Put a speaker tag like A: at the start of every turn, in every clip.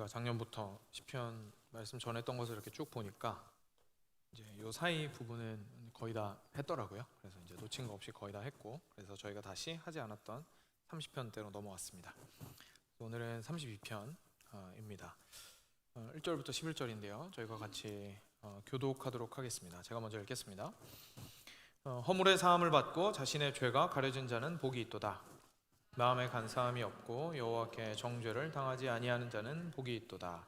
A: 제가 작년부터 시편 말씀 전했던 것을 이렇게 쭉 보니까 이제 요 사이 부분은 거의 다 했더라고요. 그래서 이제 놓친 거 없이 거의 다 했고, 그래서 저희가 다시 하지 않았던 30편대로 넘어왔습니다. 오늘은 32편입니다. 1절부터 11절인데요. 저희가 같이 교독하도록 하겠습니다. 제가 먼저 읽겠습니다. 허물의 사함을 받고 자신의 죄가 가려진 자는 복이 있도다. 마음에 간사함이 없고 여호와께 정죄를 당하지 아니하는 자는 복이 있도다.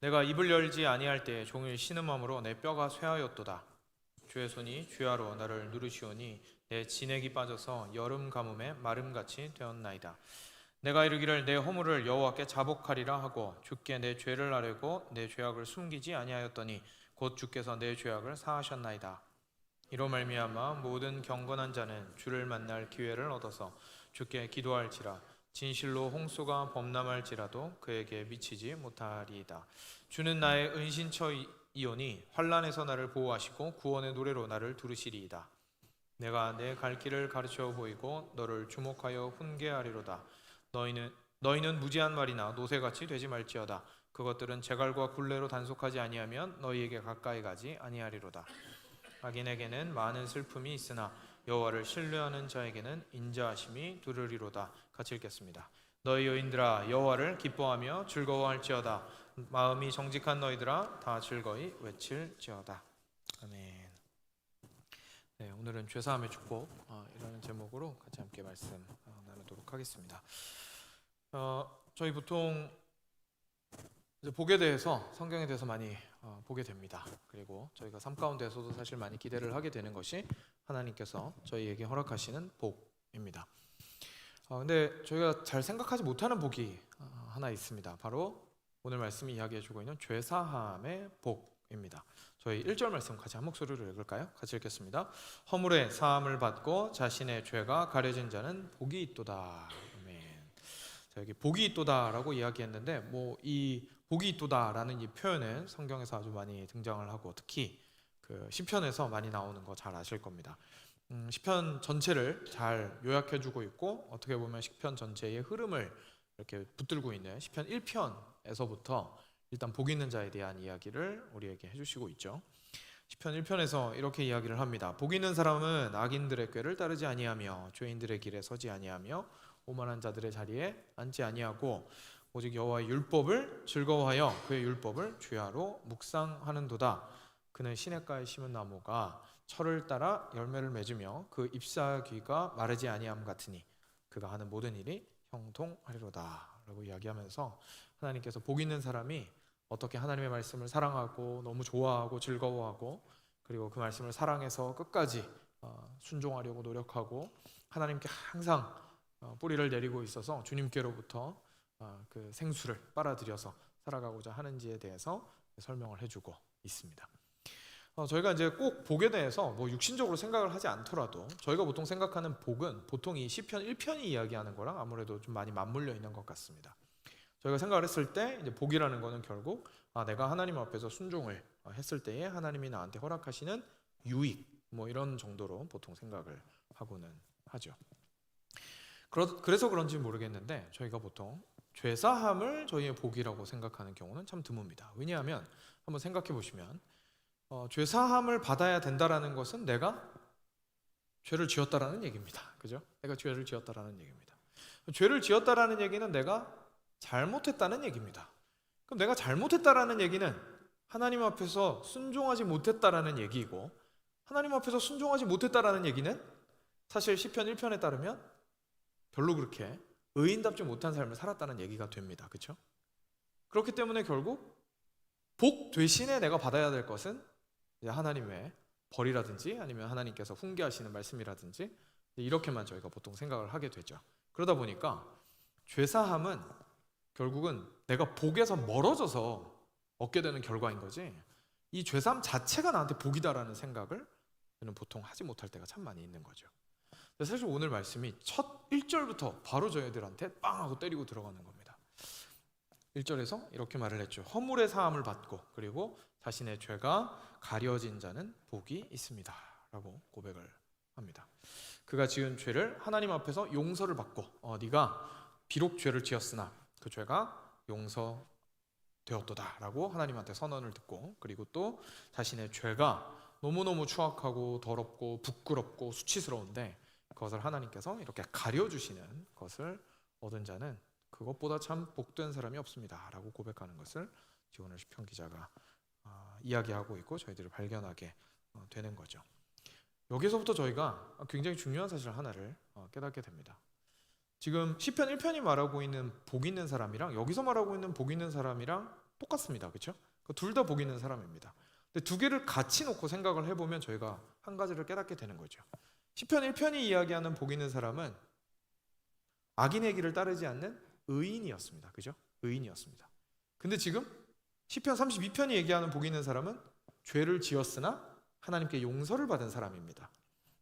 A: 내가 입을 열지 아니할 때에 종일 신음함으로 내 뼈가 쇠하였도다. 주의 손이 주야로 나를 누르시오니 내 진액이 빠져서 여름 가뭄에 마름같이 되었나이다. 내가 이르기를 내 허물을 여호와께 자복하리라 하고 주께 내 죄를 아뢰고 내 죄악을 숨기지 아니하였더니 곧 주께서 내 죄악을 사하셨나이다. 이로 말미암아 모든 경건한 자는 주를 만날 기회를 얻어서 주께 기도할지라. 진실로 홍수가 범람할지라도 그에게 미치지 못하리이다. 주는 나의 은신처이오니 환난에서 나를 보호하시고 구원의 노래로 나를 두르시리이다. 내가 내 갈 길을 가르쳐 보이고 너를 주목하여 훈계하리로다. 너희는 무지한 말이나 노새같이 되지 말지어다. 그것들은 제갈과 굴레로 단속하지 아니하면 너희에게 가까이 가지 아니하리로다. 악인에게는 많은 슬픔이 있으나 여호와를 신뢰하는 자에게는 인자하심이 두르리로다. 같이 읽겠습니다. 너희 여인들아 여호와를 기뻐하며 즐거워할지어다. 마음이 정직한 너희들아 다 즐거이 외칠지어다. 아멘. 네, 오늘은 죄사함의 축복이라는 제목으로 같이 함께 말씀 나누도록 하겠습니다. 저희 보통 이제 복에 대해서, 성경에 대해서 많이 보게 됩니다. 그리고 저희가 삶 가운데서도 사실 많이 기대를 하게 되는 것이 하나님께서 저희에게 허락하시는 복입니다. 근데 저희가 잘 생각하지 못하는 복이 하나 있습니다. 바로 오늘 말씀이 이야기해주고 있는 죄사함의 복입니다. 저희 1절 말씀 같이 한 목소리로 읽을까요? 같이 읽겠습니다. 허물의 사함을 받고 자신의 죄가 가려진 자는 복이 있도다. 아멘. 자, 여기 복이 있도다라고 이야기했는데 이 복이 있도다라는 이 표현은 성경에서 아주 많이 등장을 하고 특히 그 시편에서 많이 나오는 거 잘 아실 겁니다. 시편 전체를 잘 요약해주고 있고 어떻게 보면 시편 전체의 흐름을 이렇게 붙들고 있는 시편 1편에서부터 일단 복 있는 자에 대한 이야기를 우리에게 해주시고 있죠. 시편 1편에서 이렇게 이야기를 합니다. 복 있는 사람은 악인들의 꾀를 따르지 아니하며 죄인들의 길에 서지 아니하며 오만한 자들의 자리에 앉지 아니하고 오직 여호와의 율법을 즐거워하여 그의 율법을 주야로 묵상하는도다. 그는 시냇가에 심은 나무가 철을 따라 열매를 맺으며 그 잎사귀가 마르지 아니함 같으니 그가 하는 모든 일이 형통하리로다 라고 이야기하면서 하나님께서 복 있는 사람이 어떻게 하나님의 말씀을 사랑하고 너무 좋아하고 즐거워하고 그리고 그 말씀을 사랑해서 끝까지 순종하려고 노력하고 하나님께 항상 뿌리를 내리고 있어서 주님께로부터 그 생수를 빨아들여서 살아가고자 하는지에 대해서 설명을 해주고 있습니다. 저희가 이제 꼭 복에 대해서 육신적으로 생각을 하지 않더라도 저희가 보통 생각하는 복은 보통 이 시편 1편이 이야기하는 거랑 아무래도 좀 많이 맞물려 있는 것 같습니다. 저희가 생각을 했을 때 이제 복이라는 거는 결국 내가 하나님 앞에서 순종을 했을 때에 하나님이 나한테 허락하시는 유익 이런 정도로 보통 생각을 하고는 하죠. 그래서 그런지 모르겠는데 저희가 보통 죄사함을 저희의 복이라고 생각하는 경우는 참 드뭅니다. 왜냐하면 한번 생각해 보시면 죄사함을 받아야 된다라는 것은 내가 죄를 지었다라는 얘기입니다. 그죠? 내가 죄를 지었다라는 얘기입니다. 죄를 지었다라는 얘기는 내가 잘못했다는 얘기입니다. 그럼 내가 잘못했다라는 얘기는 하나님 앞에서 순종하지 못했다라는 얘기이고 하나님 앞에서 순종하지 못했다라는 얘기는 사실 시편 1편에 따르면 별로 그렇게 의인답지 못한 삶을 살았다는 얘기가 됩니다. 그렇죠? 그렇기 때문에 결국 복 대신에 내가 받아야 될 것은 하나님의 벌이라든지 아니면 하나님께서 훈계하시는 말씀이라든지 이렇게만 저희가 보통 생각을 하게 되죠. 그러다 보니까 죄사함은 결국은 내가 복에서 멀어져서 얻게 되는 결과인 거지 이 죄사함 자체가 나한테 복이다라는 생각을 저는 보통 하지 못할 때가 참 많이 있는 거죠. 사실 오늘 말씀이 첫 1절부터 바로 저희들한테 빵 하고 때리고 들어가는 겁니다. 1절에서 이렇게 말을 했죠. 허물의 사함을 받고 그리고 자신의 죄가 가려진 자는 복이 있습니다 라고 고백을 합니다. 그가 지은 죄를 하나님 앞에서 용서를 받고 네가 비록 죄를 지었으나 그 죄가 되었도다라고 하나님한테 선언을 듣고, 그리고 또 자신의 죄가 너무너무 추악하고 더럽고 부끄럽고 수치스러운데 그것을 하나님께서 이렇게 가려주시는 것을 얻은 자는 그것보다 참 복된 사람이 없습니다 라고 고백하는 것을 오늘 시편 기자가 이야기하고 있고 저희들이 발견하게 되는 거죠. 여기서부터 저희가 굉장히 중요한 사실 하나를 깨닫게 됩니다. 지금 시편 1편이 말하고 있는 복 있는 사람이랑 여기서 말하고 있는 복 있는 사람이랑 똑같습니다. 그렇죠? 둘 다 복 있는 사람입니다. 근데 두 개를 같이 놓고 생각을 해보면 저희가 한 가지를 깨닫게 되는 거죠. 시편 1편이 이야기하는 복 있는 사람은 악인의 길을 따르지 않는 의인이었습니다. 그죠? 의인이었습니다. 근데 지금 시편 32편이 얘기하는 복 있는 사람은 죄를 지었으나 하나님께 용서를 받은 사람입니다.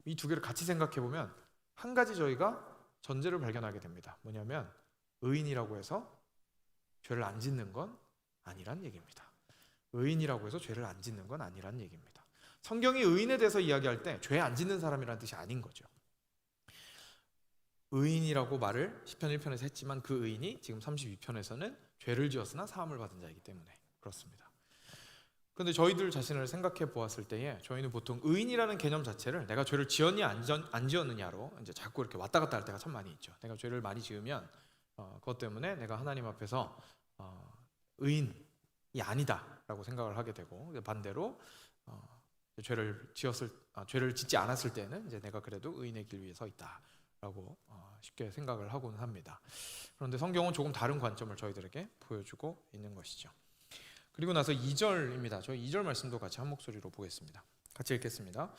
A: 이 두 개를 같이 생각해 보면 한 가지 저희가 전제를 발견하게 됩니다. 뭐냐면 의인이라고 해서 죄를 안 짓는 건 아니란 얘기입니다. 의인이라고 해서 죄를 안 짓는 건 아니란 얘기입니다. 성경이 의인에 대해서 이야기할 때 죄 안 짓는 사람이라는 뜻이 아닌 거죠. 의인이라고 말을 시편 1편에서 했지만 그 의인이 지금 32편에서는 죄를 지었으나 사함을 받은 자이기 때문에 그렇습니다. 그런데 저희들 자신을 생각해 보았을 때에 저희는 보통 의인이라는 개념 자체를 내가 죄를 지었냐 안 지었느냐로 이제 자꾸 이렇게 왔다 갔다 할 때가 참 많이 있죠. 내가 죄를 많이 지으면 그것 때문에 내가 하나님 앞에서 의인이 아니다라고 생각을 하게 되고, 반대로 죄를 짓지 않았을 때는 이제 내가 그래도 의인의 길 위에 서 있다라고 쉽게 생각을 하고는 합니다. 그런데 성경은 조금 다른 관점을 저희들에게 보여주고 있는 것이죠. 그리고 나서 2절입니다. 저 2절 말씀도 같이 한 목소리로 보겠습니다. 같이 읽겠습니다.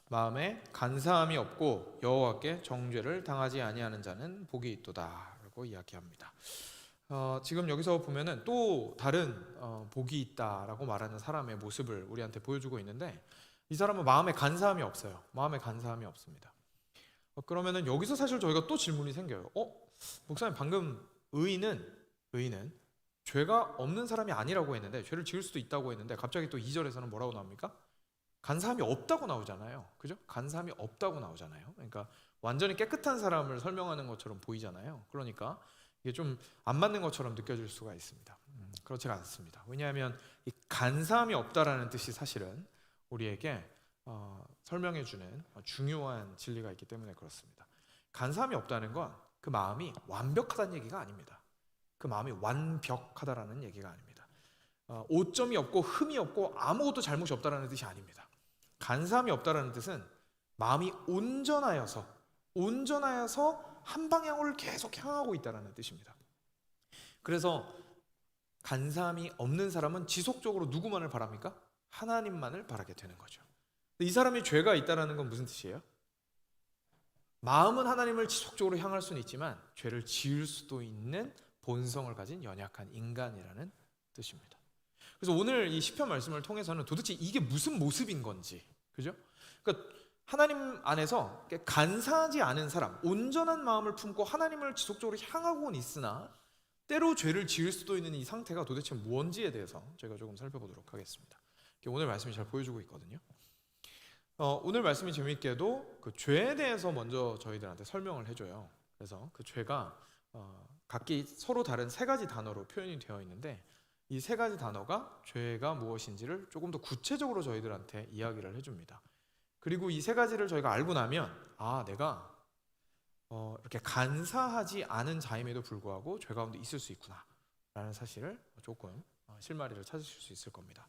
A: 마음에 간사함이 없고 여호와께 정죄를 당하지 아니하는 자는 복이 있도다라고 이야기합니다. 지금 여기서 보면은 또 다른 복이 있다라고 말하는 사람의 모습을 우리한테 보여주고 있는데, 이 사람은 마음에 간사함이 없어요. 마음에 간사함이 없습니다. 그러면은 여기서 사실 저희가 또 질문이 생겨요. 목사님 방금 의인은 죄가 없는 사람이 아니라고 했는데, 죄를 지을 수도 있다고 했는데 갑자기 또 2절에서는 뭐라고 나옵니까? 간사함이 없다고 나오잖아요. 그죠? 간사함이 없다고 나오잖아요. 그러니까 완전히 깨끗한 사람을 설명하는 것처럼 보이잖아요. 그러니까 이게 좀 안 맞는 것처럼 느껴질 수가 있습니다. 그렇지가 않습니다. 왜냐하면 이 간사함이 없다라는 뜻이 사실은 우리에게 설명해주는 중요한 진리가 있기 때문에 그렇습니다. 간사함이 없다는 건 그 마음이 완벽하다는 얘기가 아닙니다. 그 마음이 완벽하다라는 얘기가 아닙니다. 오점이 없고 흠이 없고 아무것도 잘못이 없다라는 뜻이 아닙니다. 간사함이 없다라는 뜻은 마음이 온전하여서 한 방향으로 계속 향하고 있다라는 뜻입니다. 그래서 간사함이 없는 사람은 지속적으로 누구만을 바랍니까? 하나님만을 바라게 되는 거죠. 이 사람이 죄가 있다라는 건 무슨 뜻이에요? 마음은 하나님을 지속적으로 향할 수는 있지만 죄를 지을 수도 있는 본성을 가진 연약한 인간이라는 뜻입니다. 그래서 오늘 이 시편 말씀을 통해서는 도대체 이게 무슨 모습인 건지, 그죠? 그러니까 하나님 안에서 간사하지 않은 사람, 온전한 마음을 품고 하나님을 지속적으로 향하고는 있으나 때로 죄를 지을 수도 있는 이 상태가 도대체 무엇인지에 대해서 저희가 조금 살펴보도록 하겠습니다. 오늘 말씀이 잘 보여주고 있거든요. 오늘 말씀이 재미있게도 그 죄에 대해서 먼저 저희들한테 설명을 해줘요. 그래서 그 죄가 각기 서로 다른 세 가지 단어로 표현이 되어 있는데, 이 세 가지 단어가 죄가 무엇인지를 조금 더 구체적으로 저희들한테 이야기를 해줍니다. 그리고 이 세 가지를 저희가 알고 나면 내가 이렇게 간사하지 않은 자임에도 불구하고 죄 가운데 있을 수 있구나 라는 사실을 조금 실마리를 찾으실 수 있을 겁니다.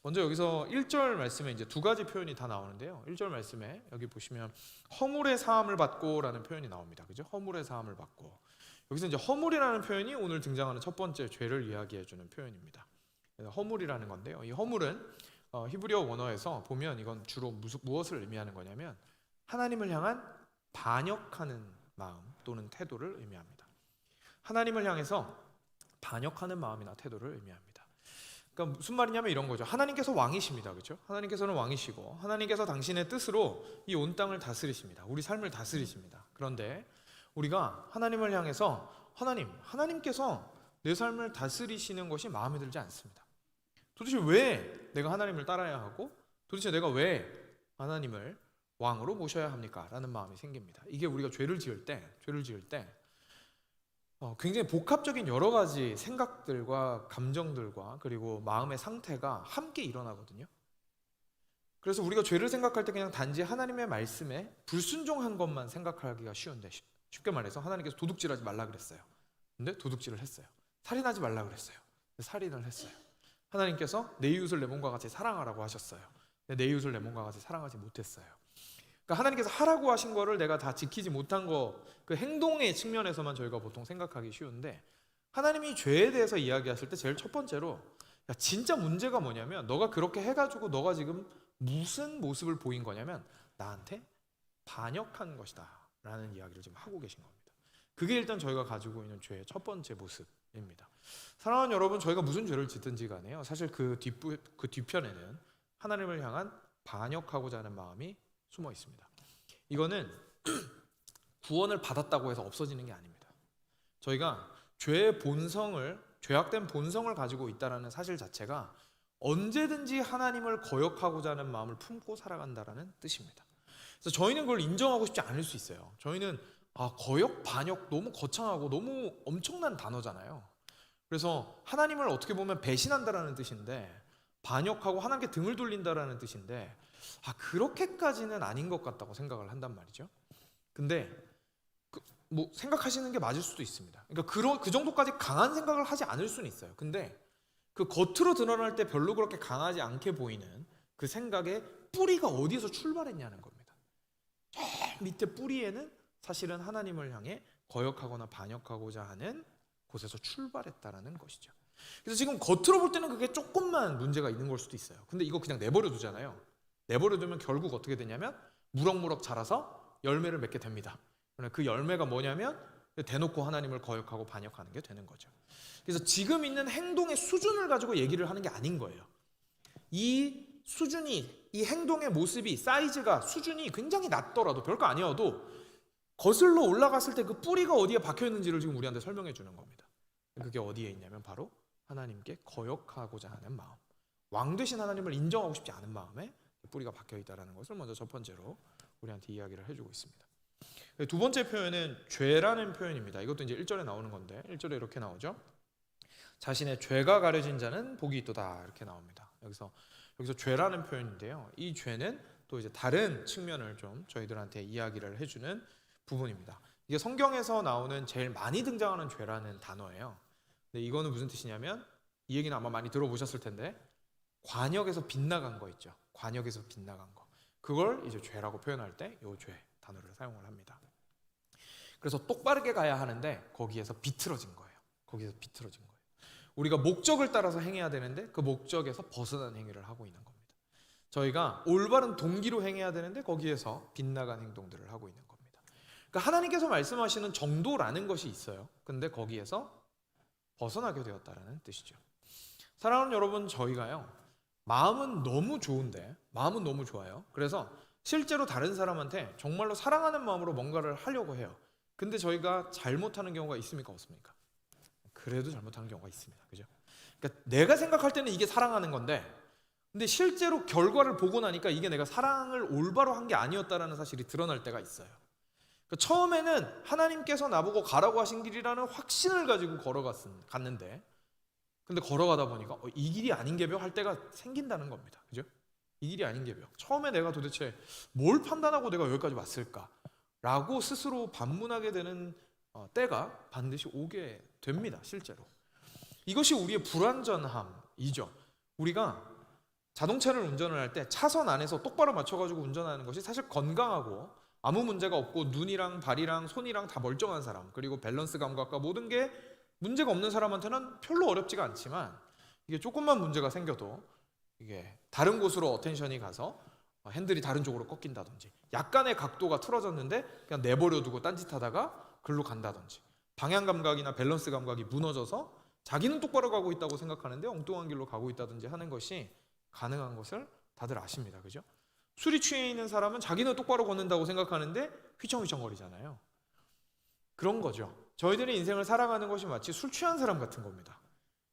A: 먼저 여기서 1절 말씀에 이제 두 가지 표현이 다 나오는데요. 1절 말씀에 여기 보시면 허물의 사함을 받고 라는 표현이 나옵니다. 그죠? 허물의 사함을 받고. 여기서 이제 허물이라는 표현이 오늘 등장하는 첫 번째 죄를 이야기해 주는 표현입니다. 허물이라는 건데요. 이 허물은 히브리어 원어에서 보면 이건 주로 무엇을 의미하는 거냐면 하나님을 향한 반역하는 마음 또는 태도를 의미합니다. 하나님을 향해서 반역하는 마음이나 태도를 의미합니다. 그러니까 무슨 말이냐면 이런 거죠. 하나님께서 왕이십니다. 그렇죠? 하나님께서는 왕이시고 하나님께서 당신의 뜻으로 이 온 땅을 다스리십니다. 우리 삶을 다스리십니다. 그런데 우리가 하나님을 향해서 하나님께서 내 삶을 다스리시는 것이 마음에 들지 않습니다. 도대체 왜 내가 하나님을 따라야 하고 도대체 내가 왜 하나님을 왕으로 모셔야 합니까? 라는 마음이 생깁니다. 이게 우리가 죄를 지을 때 굉장히 복합적인 여러 가지 생각들과 감정들과 그리고 마음의 상태가 함께 일어나거든요. 그래서 우리가 죄를 생각할 때 그냥 단지 하나님의 말씀에 불순종한 것만 생각하기가 쉬운데, 쉽게 말해서 하나님께서 도둑질하지 말라 그랬어요. 근데 도둑질을 했어요. 살인하지 말라 그랬어요. 근데 살인을 했어요. 하나님께서 내 이웃을 내 몸과 같이 사랑하라고 하셨어요. 근데 내 이웃을 내 몸과 같이 사랑하지 못했어요. 그러니까 하나님께서 하라고 하신 거를 내가 다 지키지 못한 거, 그 행동의 측면에서만 저희가 보통 생각하기 쉬운데, 하나님이 죄에 대해서 이야기하실 때 제일 첫 번째로, 야, 진짜 문제가 뭐냐면 너가 그렇게 해가지고 너가 지금 무슨 모습을 보인 거냐면 나한테 반역한 것이다 라는 이야기를 지금 하고 계신 겁니다. 그게 일단 저희가 가지고 있는 죄의 첫 번째 모습입니다. 사랑하는 여러분, 저희가 무슨 죄를 짓든지 간에요, 사실 그 뒤편에는 하나님을 향한 반역하고자 하는 마음이 숨어 있습니다. 이거는 구원을 받았다고 해서 없어지는 게 아닙니다. 저희가 죄의 본성을, 죄악된 본성을 가지고 있다는 사실 자체가 언제든지 하나님을 거역하고자 하는 마음을 품고 살아간다는 뜻입니다. 그래서 저희는 그걸 인정하고 싶지 않을 수 있어요. 저희는 거역, 반역 너무 거창하고 너무 엄청난 단어잖아요. 그래서 하나님을 어떻게 보면 배신한다라는 뜻인데, 반역하고 하나님께 등을 돌린다라는 뜻인데, 그렇게까지는 아닌 것 같다고 생각을 한단 말이죠. 근데 뭐 생각하시는 게 맞을 수도 있습니다. 그러니까 그 정도까지 강한 생각을 하지 않을 수는 있어요. 근데 그 겉으로 드러날 때 별로 그렇게 강하지 않게 보이는 그 생각의 뿌리가 어디에서 출발했냐는 겁니다. 저 밑에 뿌리에는 사실은 하나님을 향해 거역하거나 반역하고자 하는 곳에서 출발했다라는 것이죠. 그래서 지금 겉으로 볼 때는 그게 조금만 문제가 있는 걸 수도 있어요. 근데 이거 그냥 내버려 두잖아요. 내버려 두면 결국 어떻게 되냐면 무럭무럭 자라서 열매를 맺게 됩니다. 그 열매가 뭐냐면 대놓고 하나님을 거역하고 반역하는 게 되는 거죠. 그래서 지금 있는 행동의 수준을 가지고 얘기를 하는 게 아닌 거예요. 이 수준이, 이 행동의 모습이, 사이즈가, 수준이 굉장히 낮더라도, 별거 아니어도 거슬러 올라갔을 때 그 뿌리가 어디에 박혀 있는지를 지금 우리한테 설명해 주는 겁니다. 그게 어디에 있냐면 바로 하나님께 거역하고자 하는 마음, 왕 되신 하나님을 인정하고 싶지 않은 마음에 뿌리가 박혀 있다는 것을 먼저 첫 번째로 우리한테 이야기를 해주고 있습니다. 두 번째 표현은 죄라는 표현입니다. 이것도 이제 1절에 나오는 건데, 1절에 이렇게 나오죠. 자신의 죄가 가려진 자는 복이 있도다, 이렇게 나옵니다. 여기서 죄라는 표현인데요, 이 죄는 또 이제 다른 측면을 좀 저희들한테 이야기를 해주는 부분입니다. 이게 성경에서 나오는 제일 많이 등장하는 죄라는 단어예요. 근데 이거는 무슨 뜻이냐면, 이 얘기는 아마 많이 들어보셨을 텐데, 관역에서 빗나간 거 있죠. 관역에서 빗나간 거. 그걸 이제 죄라고 표현할 때 이 죄 단어를 사용을 합니다. 그래서 똑바르게 가야 하는데 거기에서 비틀어진 거예요. 거기에서 비틀어진 거예요. 우리가 목적을 따라서 행해야 되는데 그 목적에서 벗어난 행위를 하고 있는 겁니다. 저희가 올바른 동기로 행해야 되는데 거기에서 빗나간 행동들을 하고 있는 겁니다. 그러니까 하나님께서 말씀하시는 정도라는 것이 있어요. 근데 거기에서 벗어나게 되었다는 뜻이죠. 사랑하는 여러분, 저희가요, 마음은 너무 좋은데, 마음은 너무 좋아요. 그래서 실제로 다른 사람한테 정말로 사랑하는 마음으로 뭔가를 하려고 해요. 근데 저희가 잘못하는 경우가 있습니까, 없습니까? 그래도 잘못하는 경우가 있습니다. 그죠? 그러니까 내가 생각할 때는 이게 사랑하는 건데, 근데 실제로 결과를 보고 나니까 이게 내가 사랑을 올바로 한 게 아니었다라는 사실이 드러날 때가 있어요. 그러니까 처음에는 하나님께서 나보고 가라고 하신 길이라는 확신을 가지고 갔는데, 근데 걸어가다 보니까 이 길이 아닌 게벼 할 때가 생긴다는 겁니다. 그죠? 이 길이 아닌 게벼. 처음에 내가 도대체 뭘 판단하고 내가 여기까지 왔을까? 라고 스스로 반문하게 되는 때가 반드시 오게 됩니다. 실제로. 이것이 우리의 불완전함이죠. 우리가 자동차를 운전을 할 때 차선 안에서 똑바로 맞춰가지고 운전하는 것이 사실 건강하고 아무 문제가 없고, 눈이랑 발이랑 손이랑 다 멀쩡한 사람, 그리고 밸런스 감각과 모든 게 문제가 없는 사람한테는 별로 어렵지가 않지만, 이게 조금만 문제가 생겨도 이게 다른 곳으로 어텐션이 가서 핸들이 다른 쪽으로 꺾인다든지, 약간의 각도가 틀어졌는데 그냥 내버려두고 딴짓하다가 글로 간다든지, 방향 감각이나 밸런스 감각이 무너져서 자기는 똑바로 가고 있다고 생각하는데 엉뚱한 길로 가고 있다든지 하는 것이 가능한 것을 다들 아십니다. 그죠? 술이 취해 있는 사람은 자기는 똑바로 걷는다고 생각하는데 휘청휘청거리잖아요. 그런 거죠. 저희들의 인생을 살아가는 것이 마치 술 취한 사람 같은 겁니다.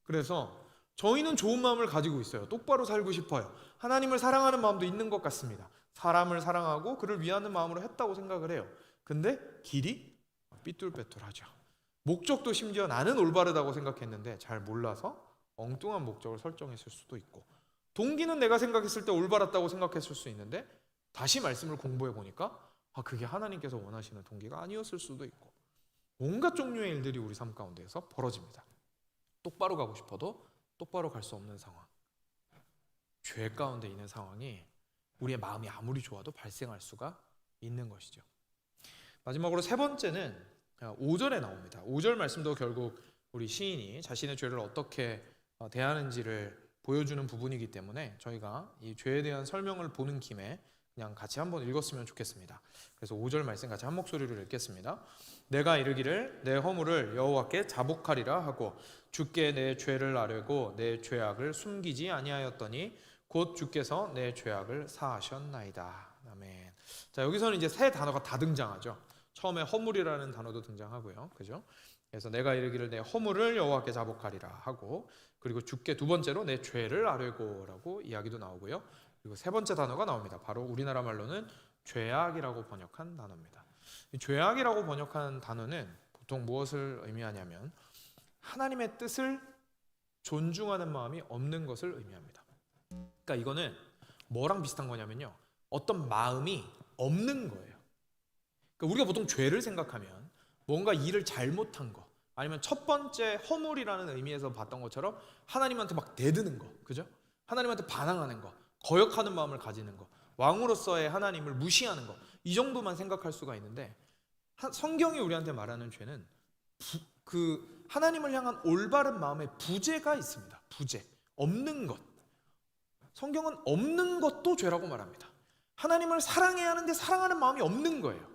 A: 그래서 저희는 좋은 마음을 가지고 있어요. 똑바로 살고 싶어요. 하나님을 사랑하는 마음도 있는 것 같습니다. 사람을 사랑하고 그를 위하는 마음으로 했다고 생각을 해요. 근데 길이 삐뚤빼뚤하죠. 목적도 심지어 나는 올바르다고 생각했는데 잘 몰라서 엉뚱한 목적을 설정했을 수도 있고, 동기는 내가 생각했을 때 올바랐다고 생각했을 수 있는데 다시 말씀을 공부해 보니까 그게 하나님께서 원하시는 동기가 아니었을 수도 있고, 온갖 종류의 일들이 우리 삶 가운데에서 벌어집니다. 똑바로 가고 싶어도 똑바로 갈 수 없는 상황, 죄 가운데 있는 상황이 우리의 마음이 아무리 좋아도 발생할 수가 있는 것이죠. 마지막으로 세 번째는 5절에 나옵니다. 5절 말씀도 결국 우리 시인이 자신의 죄를 어떻게 대하는지를 보여주는 부분이기 때문에 저희가 이 죄에 대한 설명을 보는 김에 그냥 같이 한번 읽었으면 좋겠습니다. 그래서 5절 말씀 같이 한 목소리로 읽겠습니다. 내가 이르기를 내 허물을 여호와께 자복하리라 하고 주께 내 죄를 아뢰고 내 죄악을 숨기지 아니하였더니 곧 주께서 내 죄악을 사하셨나이다. 아멘. 자, 여기서는 이제 세 단어가 다 등장하죠. 처음에 허물이라는 단어도 등장하고요. 그죠? 그래서 내가 이르기를 내 허물을 여호와께 자복하리라 하고, 그리고 주께 두 번째로 내 죄를 아뢰고라고 이야기도 나오고요. 그리고 세 번째 단어가 나옵니다. 바로 우리나라 말로는 죄악이라고 번역한 단어입니다. 이 죄악이라고 번역한 단어는 보통 무엇을 의미하냐면 하나님의 뜻을 존중하는 마음이 없는 것을 의미합니다. 그러니까 이거는 뭐랑 비슷한 거냐면요, 어떤 마음이 없는 거예요. 그러니까 우리가 보통 죄를 생각하면 뭔가 일을 잘못한 거, 아니면 첫 번째 허물이라는 의미에서 봤던 것처럼 하나님한테 막 대드는 거, 그죠? 하나님한테 반항하는 거, 거역하는 마음을 가지는 거, 왕으로서의 하나님을 무시하는 거, 이 정도만 생각할 수가 있는데, 성경이 우리한테 말하는 죄는 그 하나님을 향한 올바른 마음의 부재가 있습니다. 부재, 없는 것. 성경은 없는 것도 죄라고 말합니다. 하나님을 사랑해야 하는데 사랑하는 마음이 없는 거예요.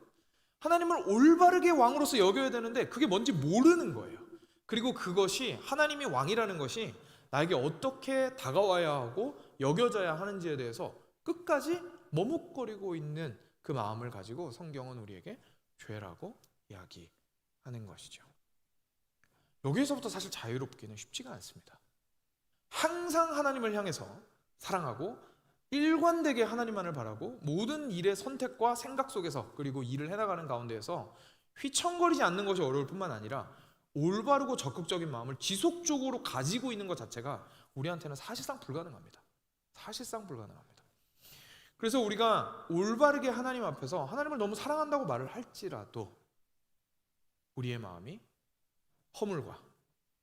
A: 하나님을 올바르게 왕으로서 여겨야 되는데 그게 뭔지 모르는 거예요. 그리고 그것이, 하나님이 왕이라는 것이 나에게 어떻게 다가와야 하고 여겨져야 하는지에 대해서 끝까지 머뭇거리고 있는 그 마음을 가지고 성경은 우리에게 죄라고 이야기하는 것이죠. 여기에서부터 사실 자유롭기는 쉽지가 않습니다. 항상 하나님을 향해서 사랑하고 일관되게 하나님만을 바라고 모든 일의 선택과 생각 속에서, 그리고 일을 해나가는 가운데에서 휘청거리지 않는 것이 어려울 뿐만 아니라 올바르고 적극적인 마음을 지속적으로 가지고 있는 것 자체가 우리한테는 사실상 불가능합니다. 사실상 불가능합니다. 그래서 우리가 올바르게 하나님 앞에서 하나님을 너무 사랑한다고 말을 할지라도 우리의 마음이 허물과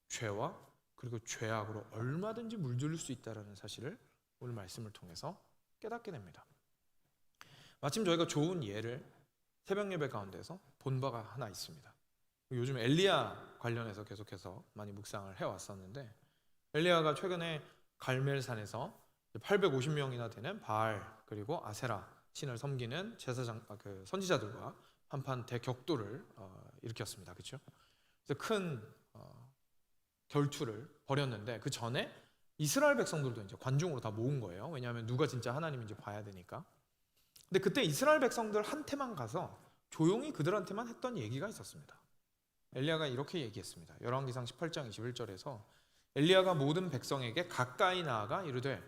A: 죄와 그리고 죄악으로 얼마든지 물들릴 수 있다는 사실을 오늘 말씀을 통해서 깨닫게 됩니다. 마침 저희가 좋은 예를 새벽 예배 가운데서 본 바가 하나 있습니다. 요즘 엘리야 관련해서 계속해서 많이 묵상을 해왔었는데, 엘리야가 최근에 갈멜산에서 850명이나 되는 바알 그리고 아세라 신을 섬기는 그 선지자들과 한판 대격돌을 일으켰습니다. 그렇죠? 그래서 큰 결투를 벌였는데, 그 전에 이스라엘 백성들도 이제 관중으로 다 모은 거예요. 왜냐하면 누가 진짜 하나님인지 봐야 되니까. 근데 그때 이스라엘 백성들 한테만 가서 조용히 그들한테만 했던 얘기가 있었습니다. 엘리야가 이렇게 얘기했습니다. 열왕기상 18장 21절에서 엘리야가 모든 백성에게 가까이 나아가 이르되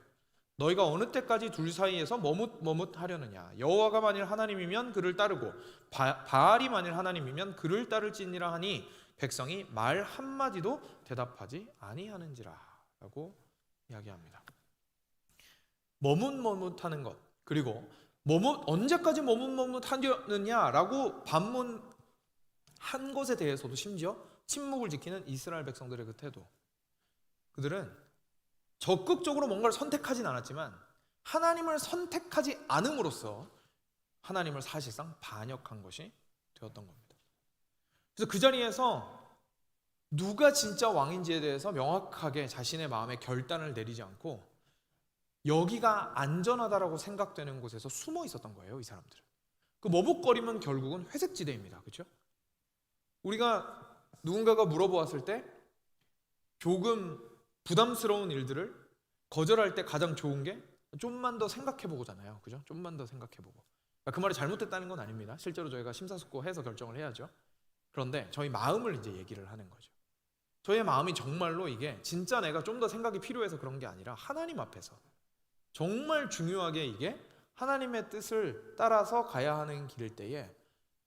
A: 너희가 어느 때까지 둘 사이에서 머뭇하려느냐. 여호와가 만일 하나님이면 그를 따르고 바알이 만일 하나님이면 그를 따를지니라 하니 백성이 말 한마디도 대답하지 아니하는지라 라고 이야기합니다. 머뭇하는 것, 그리고 언제까지 머뭇하느냐라고 반문한 것에 대해서도 심지어 침묵을 지키는 이스라엘 백성들의 그 태도, 그들은 적극적으로 뭔가를 선택하진 않았지만 하나님을 선택하지 않음으로써 하나님을 사실상 반역한 것이 되었던 겁니다. 그래서 그 자리에서 누가 진짜 왕인지에 대해서 명확하게 자신의 마음에 결단을 내리지 않고 여기가 안전하다라고 생각되는 곳에서 숨어 있었던 거예요, 이 사람들은. 그 머뭇거리면 결국은 회색지대입니다. 그렇죠? 우리가 누군가가 물어보았을 때 조금 부담스러운 일들을 거절할 때 가장 좋은 게 좀만 더 생각해보고잖아요. 그죠? 좀만 더 생각해보고. 그 말이 잘못됐다는 건 아닙니다. 실제로 저희가 심사숙고해서 결정을 해야죠. 그런데 저희 마음을 이제 얘기를 하는 거죠. 저의 마음이 정말로 이게 진짜 내가 좀 더 생각이 필요해서 그런 게 아니라 하나님 앞에서 정말 중요하게 이게 하나님의 뜻을 따라서 가야 하는 길일 때에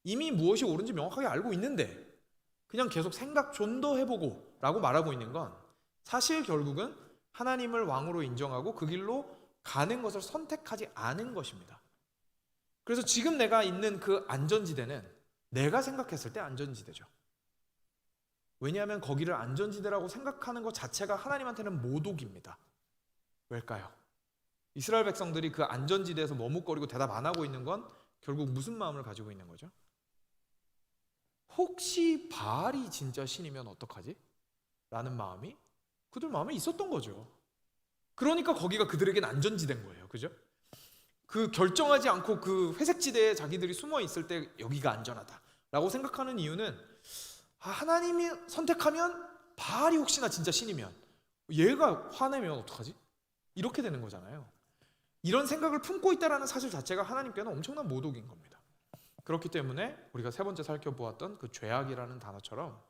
A: 이미 무엇이 옳은지 명확하게 알고 있는데 그냥 계속 생각 좀 더 해보고 라고 말하고 있는 건 사실 결국은 하나님을 왕으로 인정하고 그 길로 가는 것을 선택하지 않은 것입니다. 그래서 지금 내가 있는 그 안전지대는 내가 생각했을 때 안전지대죠. 왜냐하면 거기를 안전지대라고 생각하는 것 자체가 하나님한테는 모독입니다. 왜일까요? 이스라엘 백성들이 그 안전지대에서 머뭇거리고 대답 안 하고 있는 건 결국 무슨 마음을 가지고 있는 거죠? 혹시 바알이 진짜 신이면 어떡하지? 라는 마음이 그들 마음에 있었던 거죠. 그러니까 거기가 그들에겐 안전지대인 거예요. 그죠? 그 결정하지 않고 그 회색지대에 자기들이 숨어 있을 때 여기가 안전하다 라고 생각하는 이유는 하나님이 선택하면 바알이 혹시나 진짜 신이면 얘가 화내면 어떡하지? 이렇게 되는 거잖아요. 이런 생각을 품고 있다는 사실 자체가 하나님께는 엄청난 모독인 겁니다. 그렇기 때문에 우리가 세 번째 살펴보았던 그 죄악이라는 단어처럼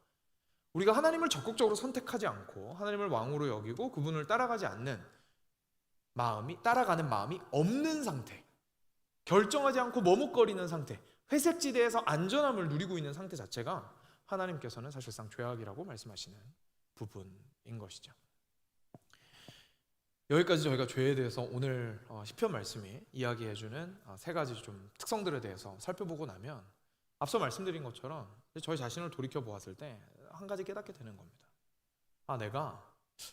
A: 우리가 하나님을 적극적으로 선택하지 않고 하나님을 왕으로 여기고 그분을 따라가지 않는 마음이, 따라가는 마음이 없는 상태, 결정하지 않고 머뭇거리는 상태, 회색지대에서 안전함을 누리고 있는 상태 자체가 하나님께서는 사실상 죄악이라고 말씀하시는 부분인 것이죠. 여기까지 저희가 죄에 대해서 오늘 시편 말씀이 이야기해주는 세 가지 좀 특성들에 대해서 살펴보고 나면 앞서 말씀드린 것처럼 저희 자신을 돌이켜 보았을 때 한 가지 깨닫게 되는 겁니다. 내가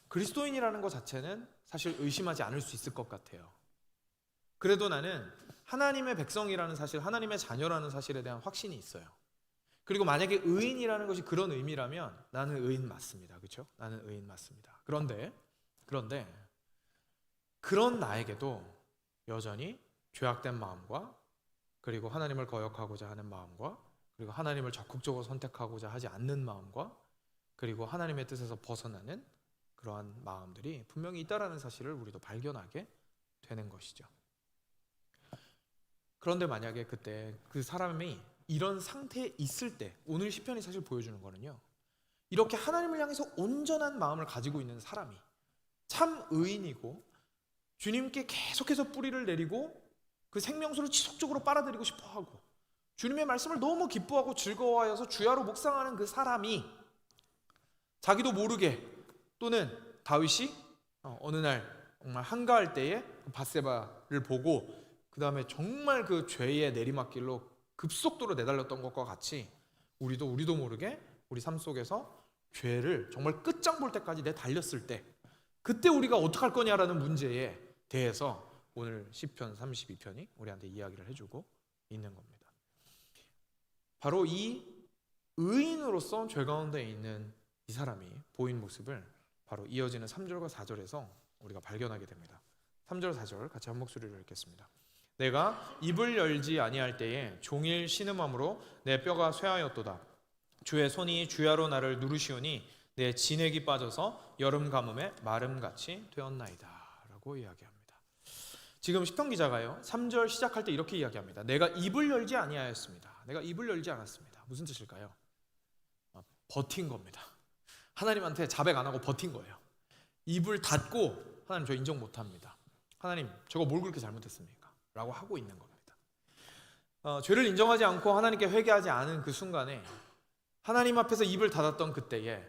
A: 그리스도인이라는 것 자체는 사실 의심하지 않을 수 있을 것 같아요. 그래도 나는 하나님의 백성이라는 사실, 하나님의 자녀라는 사실에 대한 확신이 있어요. 그리고 만약에 의인이라는 것이 그런 의미라면 나는 의인 맞습니다. 그렇죠? 나는 의인 맞습니다. 그런데 그런 나에게도 여전히 죄악된 마음과 그리고 하나님을 거역하고자 하는 마음과 그리고 하나님을 적극적으로 선택하고자 하지 않는 마음과 그리고 하나님의 뜻에서 벗어나는 그러한 마음들이 분명히 있다라는 사실을 우리도 발견하게 되는 것이죠. 그런데 만약에 그때 그 사람이 이런 상태에 있을 때 오늘 시편이 사실 보여주는 거는요, 이렇게 하나님을 향해서 온전한 마음을 가지고 있는 사람이 참 의인이고 주님께 계속해서 뿌리를 내리고 그 생명수를 지속적으로 빨아들이고 싶어하고 주님의 말씀을 너무 기뻐하고 즐거워하여서 주야로 묵상하는 그 사람이 자기도 모르게 또는 다윗이 어느 날 정말 한가할 때에 밧세바를 보고 그 다음에 정말 그 죄의 내리막길로 급속도로 내달렸던 것과 같이 우리도 모르게 우리 삶 속에서 죄를 정말 끝장 볼 때까지 내달렸을 때 그때 우리가 어떡할 거냐라는 문제에 대해서 오늘 시편 32편이 우리한테 이야기를 해주고 있는 겁니다. 바로 이 의인으로서 죄 가운데 있는 이 사람이 보인 모습을 바로 이어지는 3절과 4절에서 우리가 발견하게 됩니다. 3절 4절 같이 한 목소리로 읽겠습니다. 내가 입을 열지 아니할 때에 종일 신음함으로 내 뼈가 쇠하였도다. 주의 손이 주야로 나를 누르시오니 내 진액이 빠져서 여름 가뭄에 마름같이 되었나이다 라고 이야기합니다. 지금 시편 기자가요 3절 시작할 때 이렇게 이야기합니다. 내가 입을 열지 아니하였습니다. 내가 입을 열지 않았습니다. 무슨 뜻일까요? 버틴 겁니다. 하나님한테 자백 안 하고 버틴 거예요. 입을 닫고 하나님 저 인정 못합니다. 하나님 저거 뭘 그렇게 잘못했습니까? 라고 하고 있는 겁니다. 죄를 인정하지 않고 하나님께 회개하지 않은 그 순간에 하나님 앞에서 입을 닫았던 그때에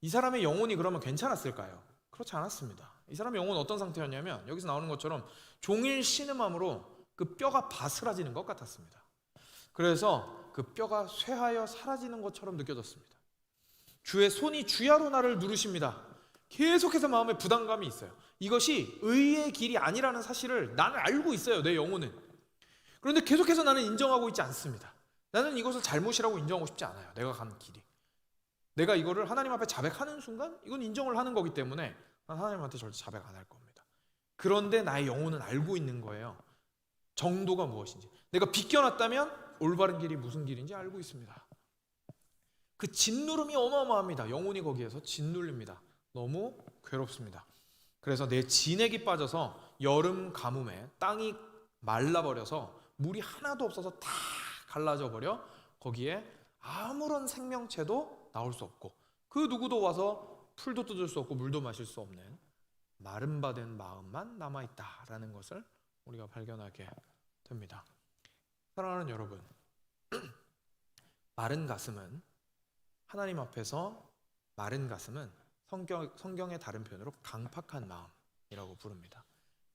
A: 이 사람의 영혼이 그러면 괜찮았을까요? 그렇지 않았습니다. 이 사람의 영혼은 어떤 상태였냐면 여기서 나오는 것처럼 종일 신음함으로 그 뼈가 바스라지는 것 같았습니다. 그래서 그 뼈가 쇠하여 사라지는 것처럼 느껴졌습니다. 주의 손이 주야로 나를 누르십니다. 계속해서 마음에 부담감이 있어요. 이것이 의의 길이 아니라는 사실을 나는 알고 있어요. 내 영혼은. 그런데 계속해서 나는 인정하고 있지 않습니다. 나는 이것을 잘못이라고 인정하고 싶지 않아요. 내가 가는 길이. 내가 이거를 하나님 앞에 자백하는 순간 이건 인정을 하는 거기 때문에 난 하나님한테 절대 자백 안 할 겁니다. 그런데 나의 영혼은 알고 있는 거예요. 정도가 무엇인지. 내가 비껴놨다면 올바른 길이 무슨 길인지 알고 있습니다. 그 짓누름이 어마어마합니다. 영혼이 거기에서 짓눌립니다. 너무 괴롭습니다. 그래서 내 진액이 빠져서 여름 가뭄에 땅이 말라버려서 물이 하나도 없어서 다 갈라져 버려 거기에 아무런 생명체도 나올 수 없고 그 누구도 와서 풀도 뜯을 수 없고 물도 마실 수 없는 마름받은 마음만 남아있다라는 것을 우리가 발견하게 됩니다. 사랑하는 여러분, 마른 가슴은 하나님 앞에서 마른 가슴은 성경의 다른 표현으로 강팍한 마음이라고 부릅니다.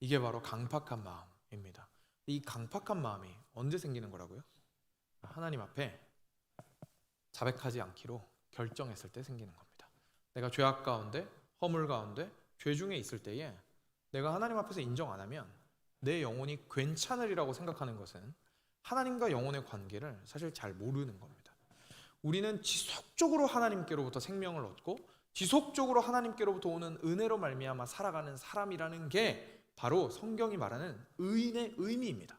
A: 이게 바로 강팍한 마음입니다. 이 강팍한 마음이 언제 생기는 거라고요? 하나님 앞에 자백하지 않기로 결정했을 때 생기는 겁니다. 내가 죄악 가운데, 허물 가운데, 죄 중에 있을 때에 내가 하나님 앞에서 인정 안 하면 내 영혼이 괜찮으리라고 생각하는 것은 하나님과 영혼의 관계를 사실 잘 모르는 겁니다. 우리는 지속적으로 하나님께로부터 생명을 얻고 지속적으로 하나님께로부터 오는 은혜로 말미암아 살아가는 사람이라는 게 바로 성경이 말하는 의인의 의미입니다.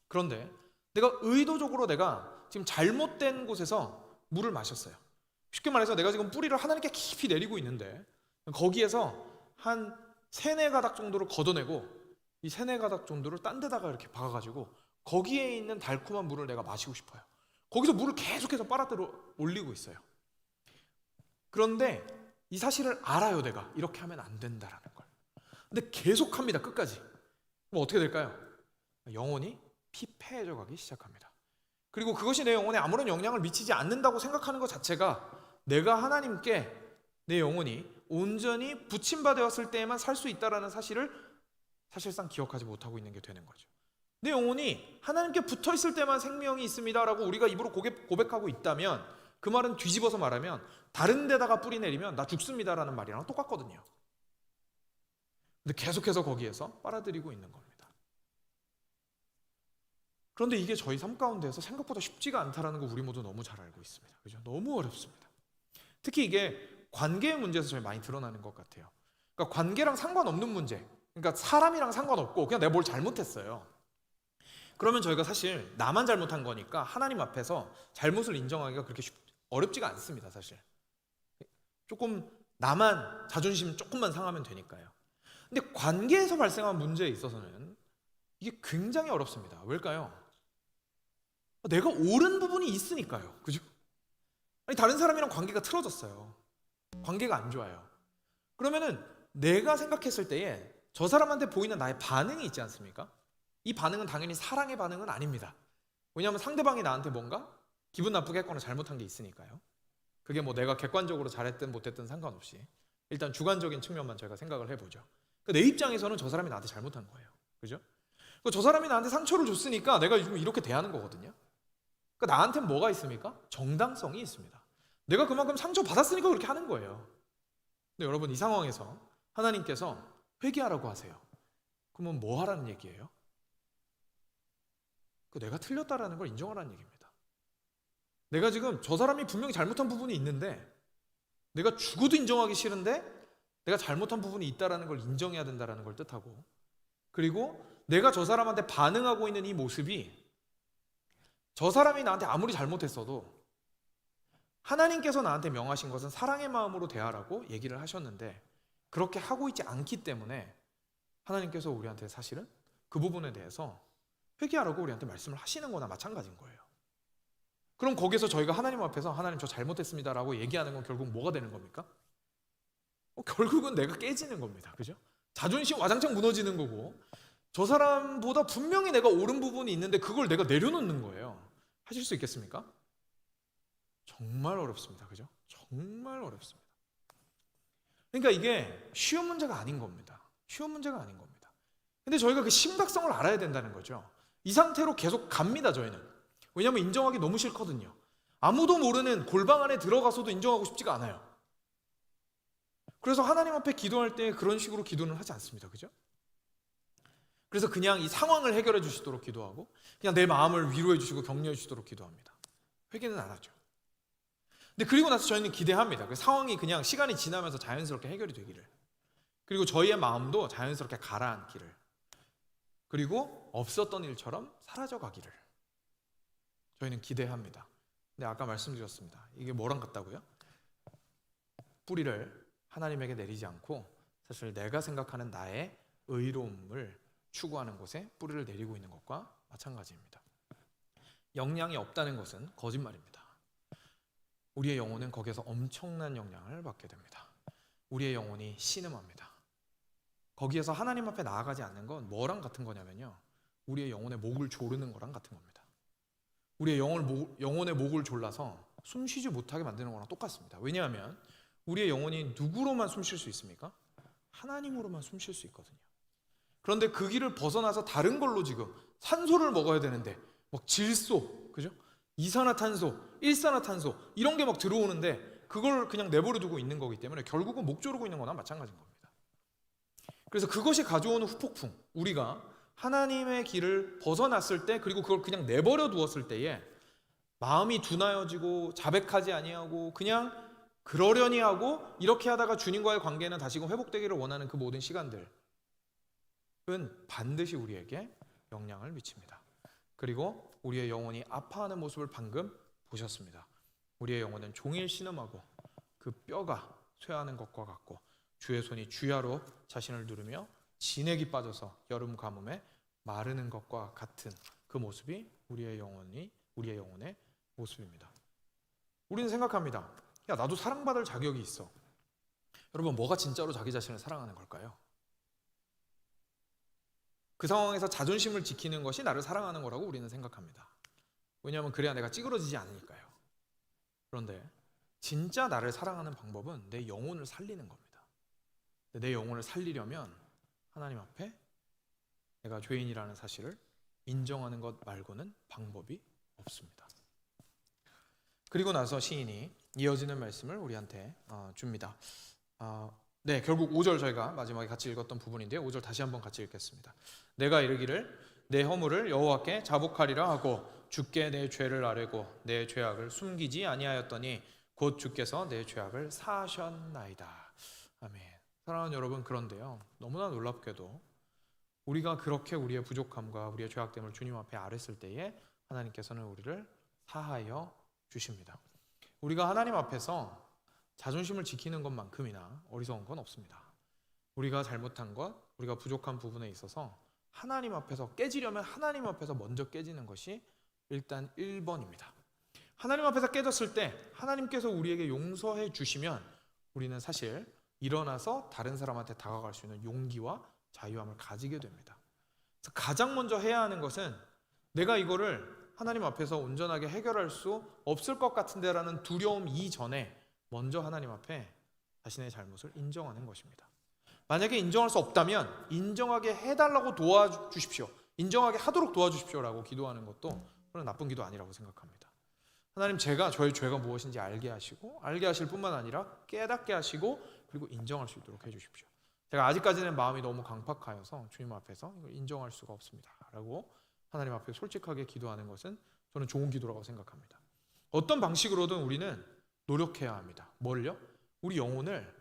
A: 그런데 내가 의도적으로 내가 지금 잘못된 곳에서 물을 마셨어요. 쉽게 말해서 내가 지금 뿌리를 하나님께 깊이 내리고 있는데 거기에서 한 세네 가닥 정도를 걷어내고 이 세네 가닥 정도를 딴 데다가 이렇게 박아가지고 거기에 있는 달콤한 물을 내가 마시고 싶어요. 거기서 물을 계속해서 빨아들여 올리고 있어요. 그런데 이 사실을 알아요. 내가 이렇게 하면 안 된다라는 걸. 근데 계속합니다. 끝까지. 그럼 어떻게 될까요? 영혼이 피폐해져 가기 시작합니다. 그리고 그것이 내 영혼에 아무런 영향을 미치지 않는다고 생각하는 것 자체가 내가 하나님께 내 영혼이 온전히 부침받았을 때에만 살 수 있다는 사실을 사실상 기억하지 못하고 있는 게 되는 거죠. 내 영혼이 하나님께 붙어 있을 때만 생명이 있습니다라고 우리가 입으로 고백하고 있다면 그 말은 뒤집어서 말하면 다른 데다가 뿌리 내리면 나 죽습니다라는 말이랑 똑같거든요. 근데 계속해서 거기에서 빨아들이고 있는 겁니다. 그런데 이게 저희 삶 가운데에서 생각보다 쉽지가 않다는 거 우리 모두 너무 잘 알고 있습니다. 그죠? 너무 어렵습니다. 특히 이게 관계의 문제에서 저희 많이 드러나는 것 같아요. 그러니까 관계랑 상관없는 문제, 그러니까 사람이랑 상관없고 그냥 내가 뭘 잘못했어요. 그러면 저희가 사실 나만 잘못한 거니까 하나님 앞에서 잘못을 인정하기가 그렇게 어렵지가 않습니다. 사실 조금 나만 자존심 조금만 상하면 되니까요. 근데 관계에서 발생한 문제에 있어서는 이게 굉장히 어렵습니다. 왜일까요? 내가 옳은 부분이 있으니까요. 그죠? 아니 다른 사람이랑 관계가 틀어졌어요. 관계가 안 좋아요. 그러면은 내가 생각했을 때에 저 사람한테 보이는 나의 반응이 있지 않습니까? 이 반응은 당연히 사랑의 반응은 아닙니다. 왜냐하면 상대방이 나한테 뭔가 기분 나쁘게 했거나 잘못한 게 있으니까요. 그게 뭐 내가 객관적으로 잘했든 못했든 상관없이 일단 주관적인 측면만 저희가 생각을 해보죠. 내 입장에서는 저 사람이 나한테 잘못한 거예요. 그죠? 저 사람이 나한테 상처를 줬으니까 내가 요즘 이렇게 대하는 거거든요. 그러니까 나한테는 뭐가 있습니까? 정당성이 있습니다. 내가 그만큼 상처 받았으니까 그렇게 하는 거예요. 근데 여러분 이 상황에서 하나님께서 회개하라고 하세요. 그러면 뭐 하라는 얘기예요? 내가 틀렸다라는 걸 인정하라는 얘기입니다. 내가 지금 저 사람이 분명히 잘못한 부분이 있는데 내가 죽어도 인정하기 싫은데 내가 잘못한 부분이 있다라는 걸 인정해야 된다라는 걸 뜻하고, 그리고 내가 저 사람한테 반응하고 있는 이 모습이 저 사람이 나한테 아무리 잘못했어도 하나님께서 나한테 명하신 것은 사랑의 마음으로 대하라고 얘기를 하셨는데 그렇게 하고 있지 않기 때문에 하나님께서 우리한테 사실은 그 부분에 대해서 회개하라고 우리한테 말씀을 하시는 거나 마찬가지인 거예요. 그럼 거기서 저희가 하나님 앞에서 하나님 저 잘못했습니다라고 얘기하는 건 결국 뭐가 되는 겁니까? 결국은 내가 깨지는 겁니다. 그죠? 자존심 와장창 무너지는 거고 저 사람보다 분명히 내가 옳은 부분이 있는데 그걸 내가 내려놓는 거예요. 하실 수 있겠습니까? 정말 어렵습니다. 그죠? 정말 어렵습니다. 그러니까 이게 쉬운 문제가 아닌 겁니다. 쉬운 문제가 아닌 겁니다. 근데 저희가 그 심각성을 알아야 된다는 거죠. 이 상태로 계속 갑니다. 저희는. 왜냐하면 인정하기 너무 싫거든요. 아무도 모르는 골방 안에 들어가서도 인정하고 싶지가 않아요. 그래서 하나님 앞에 기도할 때 그런 식으로 기도는 하지 않습니다. 그죠? 그래서 그냥 이 상황을 해결해 주시도록 기도하고 그냥 내 마음을 위로해 주시고 격려해 주시도록 기도합니다. 회개는 안 하죠. 근데 그리고 나서 저희는 기대합니다. 그 상황이 그냥 시간이 지나면서 자연스럽게 해결이 되기를, 그리고 저희의 마음도 자연스럽게 가라앉기를, 그리고 없었던 일처럼 사라져 가기를 저희는 기대합니다. 근데 아까 말씀드렸습니다. 이게 뭐랑 같다고요? 뿌리를 하나님에게 내리지 않고 사실 내가 생각하는 나의 의로움을 추구하는 곳에 뿌리를 내리고 있는 것과 마찬가지입니다. 영향이 없다는 것은 거짓말입니다. 우리의 영혼은 거기에서 엄청난 영향을 받게 됩니다. 우리의 영혼이 신음합니다. 거기에서 하나님 앞에 나아가지 않는 건 뭐랑 같은 거냐면요, 우리의 영혼의 목을 조르는 거랑 같은 겁니다. 우리의 영혼의 목을 졸라서 숨쉬지 못하게 만드는 거랑 똑같습니다. 왜냐하면 우리의 영혼이 누구로만 숨쉴 수 있습니까? 하나님으로만 숨쉴 수 있거든요. 그런데 그 길을 벗어나서 다른 걸로 지금 산소를 먹어야 되는데 막 질소, 그죠? 이산화탄소, 일산화탄소 이런 게 막 들어오는데 그걸 그냥 내버려 두고 있는 거기 때문에 결국은 목 조르고 있는 거나 마찬가지인 겁니다. 그래서 그것이 가져오는 후폭풍, 우리가 하나님의 길을 벗어났을 때 그리고 그걸 그냥 내버려 두었을 때에 마음이 둔하여지고 자백하지 아니하고 그냥 그러려니 하고 이렇게 하다가 주님과의 관계는 다시금 회복되기를 원하는 그 모든 시간들은 반드시 우리에게 영향을 미칩니다. 그리고 우리의 영혼이 아파하는 모습을 방금 보셨습니다. 우리의 영혼은 종일 신음하고 그 뼈가 쇠하는 것과 같고 주의 손이 주야로 자신을 누르며 진액이 빠져서 여름 가뭄에 마르는 것과 같은 그 모습이 우리의 영혼의 모습입니다. 우리는 생각합니다. 야, 나도 사랑받을 자격이 있어. 여러분, 뭐가 진짜로 자기 자신을 사랑하는 걸까요? 그 상황에서 자존심을 지키는 것이 나를 사랑하는 거라고 우리는 생각합니다. 왜냐하면 그래야 내가 찌그러지지 않으니까요. 그런데 진짜 나를 사랑하는 방법은 내 영혼을 살리는 겁니다. 내 영혼을 살리려면 하나님 앞에 내가 죄인이라는 사실을 인정하는 것 말고는 방법이 없습니다. 그리고 나서 시인이 이어지는 말씀을 우리한테 줍니다. 네, 결국 5절 저희가 마지막에 같이 읽었던 부분인데요. 5절 다시 한번 같이 읽겠습니다. 내가 이르기를 내 허물을 여호와께 자복하리라 하고 주께 내 죄를 아뢰고 내 죄악을 숨기지 아니하였더니 곧 주께서 내 죄악을 사하셨나이다. 아멘. 사랑하는 여러분, 그런데요, 너무나 놀랍게도 우리가 그렇게 우리의 부족함과 우리의 죄악됨을 주님 앞에 아뢰었을 때에 하나님께서는 우리를 사하여 주십니다. 우리가 하나님 앞에서 자존심을 지키는 것만큼이나 어리석은 건 없습니다. 우리가 잘못한 것, 우리가 부족한 부분에 있어서 하나님 앞에서 깨지려면 하나님 앞에서 먼저 깨지는 것이 일단 1번입니다. 하나님 앞에서 깨졌을 때 하나님께서 우리에게 용서해 주시면 우리는 사실 일어나서 다른 사람한테 다가갈 수 있는 용기와 자유함을 가지게 됩니다. 그래서 가장 먼저 해야 하는 것은 내가 이거를 하나님 앞에서 온전하게 해결할 수 없을 것 같은데라는 두려움 이전에 먼저 하나님 앞에 자신의 잘못을 인정하는 것입니다. 만약에 인정할 수 없다면 인정하게 해달라고 도와주십시오. 인정하게 하도록 도와주십시오라고 기도하는 것도 그런 나쁜 기도 아니라고 생각합니다. 하나님, 제가 저의 죄가 무엇인지 알게 하시고 알게 하실 뿐만 아니라 깨닫게 하시고 그리고 인정할 수 있도록 해주십시오. 제가 아직까지는 마음이 너무 강팍하여서 주님 앞에서 이걸 인정할 수가 없습니다 라고 하나님 앞에 솔직하게 기도하는 것은 저는 좋은 기도라고 생각합니다. 어떤 방식으로든 우리는 노력해야 합니다. 뭘요? 우리 영혼을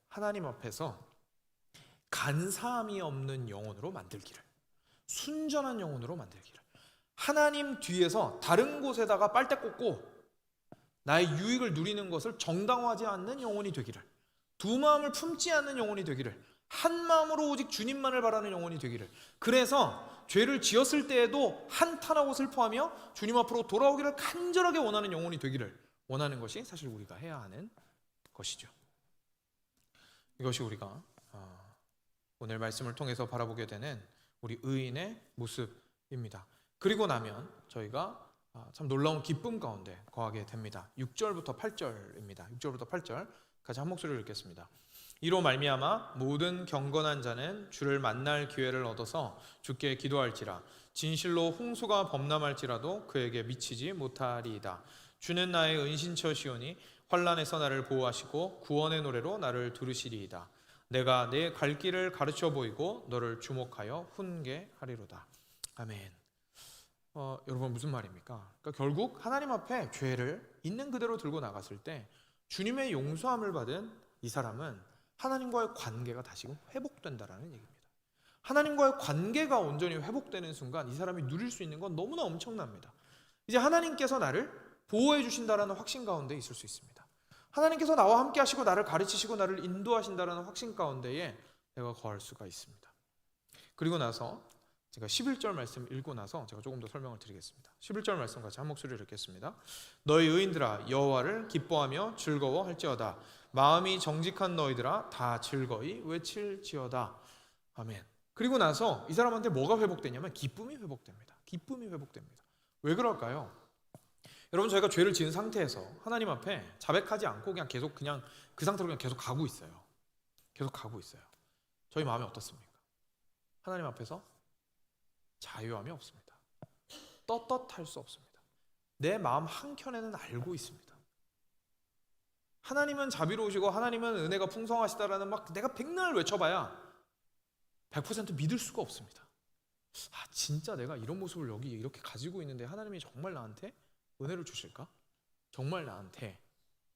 A: 하나님 앞에서 간사함이 없는 영혼으로 만들기를, 순전한 영혼으로 만들기를, 하나님 뒤에서 다른 곳에다가 빨대 꽂고 나의 유익을 누리는 것을 정당화하지 않는 영혼이 되기를, 두 마음을 품지 않는 영혼이 되기를, 한 마음으로 오직 주님만을 바라는 영혼이 되기를, 그래서 죄를 지었을 때에도 한탄하고 슬퍼하며 주님 앞으로 돌아오기를 간절하게 원하는 영혼이 되기를 원하는 것이 사실 우리가 해야 하는 것이죠. 이것이 우리가 오늘 말씀을 통해서 바라보게 되는 우리 의인의 모습입니다. 그리고 나면 저희가 참 놀라운 기쁨 가운데 거하게 됩니다. 6절부터 8절입니다. 6절부터 8절 같이 한 목소리로 읽겠습니다. 이로 말미암아 모든 경건한 자는 주를 만날 기회를 얻어서 주께 기도할지라. 진실로 홍수가 범람할지라도 그에게 미치지 못하리이다. 주는 나의 은신처시오니 환난에서 나를 보호하시고 구원의 노래로 나를 두르시리이다. 내가 내 갈 길을 가르쳐 보이고 너를 주목하여 훈계하리로다. 아멘. 여러분, 무슨 말입니까? 그러니까 결국 하나님 앞에 죄를 있는 그대로 들고 나갔을 때 주님의 용서함을 받은 이 사람은 하나님과의 관계가 다시금 회복된다라는 얘기입니다. 하나님과의 관계가 온전히 회복되는 순간 이 사람이 누릴 수 있는 건 너무나 엄청납니다. 이제 하나님께서 나를 보호해 주신다라는 확신 가운데 있을 수 있습니다. 하나님께서 나와 함께 하시고 나를 가르치시고 나를 인도하신다라는 확신 가운데에 내가 거할 수가 있습니다. 그리고 나서 제가 11절 말씀 읽고 나서 제가 조금 더 설명을 드리겠습니다. 11절 말씀 같이 한 목소리로 읽겠습니다. 너희 의인들아 여호와를 기뻐하며 즐거워할지어다. 마음이 정직한 너희들아 다 즐거이 외칠지어다. 아멘. 그리고 나서 이 사람한테 뭐가 회복되냐면 기쁨이 회복됩니다. 기쁨이 회복됩니다. 왜 그럴까요? 여러분, 저희가 죄를 지은 상태에서 하나님 앞에 자백하지 않고 그냥 계속 그냥 그 상태로 그냥 계속 가고 있어요. 계속 가고 있어요. 저희 마음이 어떻습니까? 하나님 앞에서 자유함이 없습니다. 떳떳할 수 없습니다. 내 마음 한켠에는 알고 있습니다. 하나님은 자비로우시고 하나님은 은혜가 풍성하시다라는 막 내가 백날 외쳐봐야 100% 믿을 수가 없습니다. 아, 진짜 내가 이런 모습을 여기 이렇게 가지고 있는데 하나님이 정말 나한테 은혜를 주실까? 정말 나한테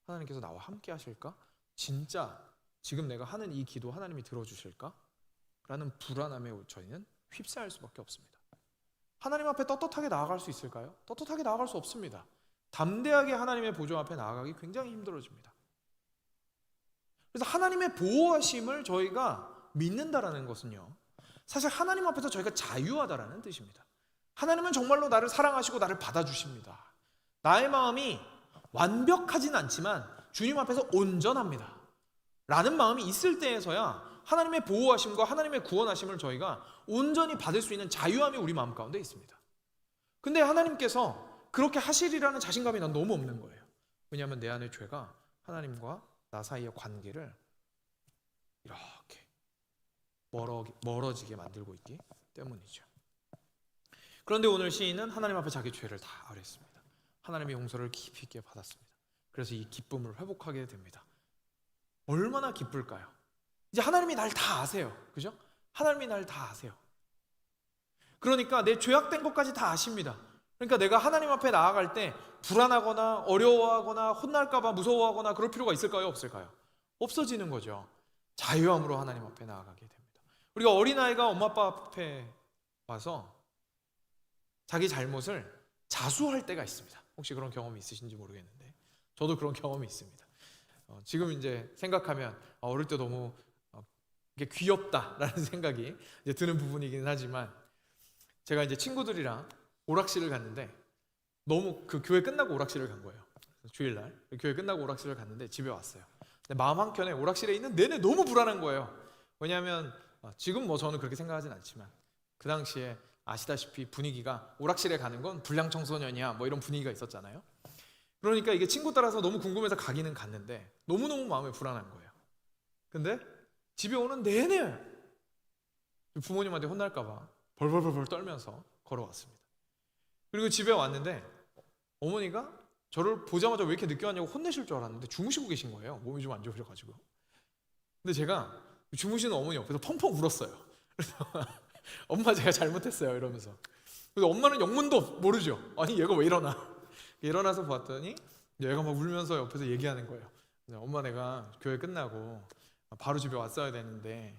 A: 하나님께서 나와 함께 하실까? 진짜 지금 내가 하는 이 기도 하나님이 들어주실까? 라는 불안함에 저희는 휩싸일 수밖에 없습니다. 하나님 앞에 떳떳하게 나아갈 수 있을까요? 떳떳하게 나아갈 수 없습니다. 담대하게 하나님의 보좌 앞에 나아가기 굉장히 힘들어집니다. 그래서 하나님의 보호하심을 저희가 믿는다라는 것은요, 사실 하나님 앞에서 저희가 자유하다라는 뜻입니다. 하나님은 정말로 나를 사랑하시고 나를 받아주십니다. 나의 마음이 완벽하진 않지만 주님 앞에서 온전합니다 라는 마음이 있을 때에서야 하나님의 보호하심과 하나님의 구원하심을 저희가 온전히 받을 수 있는 자유함이 우리 마음 가운데 있습니다. 근데 하나님께서 그렇게 하시리라는 자신감이 난 너무 없는 거예요. 왜냐하면 내 안의 죄가 하나님과 나 사이의 관계를 이렇게 멀어지게 만들고 있기 때문이죠. 그런데 오늘 시인은 하나님 앞에 자기 죄를 다 아뢰었습니다. 하나님의 용서를 깊이 있게 받았습니다. 그래서 이 기쁨을 회복하게 됩니다. 얼마나 기쁠까요? 이제 하나님이 날 다 아세요. 그죠? 하나님이 날 다 아세요. 그러니까 내 죄악된 것까지 다 아십니다. 그러니까 내가 하나님 앞에 나아갈 때 불안하거나 어려워하거나 혼날까봐 무서워하거나 그럴 필요가 있을까요? 없을까요? 없어지는 거죠. 자유함으로 하나님 앞에 나아가게 됩니다. 우리가 어린아이가 엄마 아빠 앞에 와서 자기 잘못을 자수할 때가 있습니다. 혹시 그런 경험이 있으신지 모르겠는데 저도 그런 경험이 있습니다. 지금 이제 생각하면 어릴 때 너무 이게 귀엽다라는 생각이 이제 드는 부분이긴 하지만, 제가 이제 친구들이랑 오락실을 갔는데 너무 그 교회 끝나고 오락실을 간 거예요. 주일날 교회 끝나고 오락실을 갔는데 집에 왔어요. 근데 마음 한켠에 오락실에 있는 내내 너무 불안한 거예요. 왜냐하면 지금 뭐 저는 그렇게 생각하진 않지만 그 당시에 아시다시피 분위기가 오락실에 가는 건 불량 청소년이야 뭐 이런 분위기가 있었잖아요. 그러니까 이게 친구 따라서 너무 궁금해서 가기는 갔는데 너무너무 마음이 불안한 거예요. 근데 집에 오는 내내 부모님한테 혼날까 봐 벌벌벌 떨면서 걸어왔습니다. 그리고 집에 왔는데 어머니가 저를 보자마자 왜 이렇게 늦게 왔냐고 혼내실 줄 알았는데 주무시고 계신 거예요. 몸이 좀 안 좋으셔가지고. 근데 제가 주무시는 어머니 옆에서 펑펑 울었어요. 그래서 엄마 제가 잘못했어요 이러면서. 그래서 엄마는 영문도 모르죠. 아니 얘가 왜 일어나. 일어나서 봤더니 얘가 막 울면서 옆에서 얘기하는 거예요. 엄마 내가 교회 끝나고 바로 집에 왔어야 되는데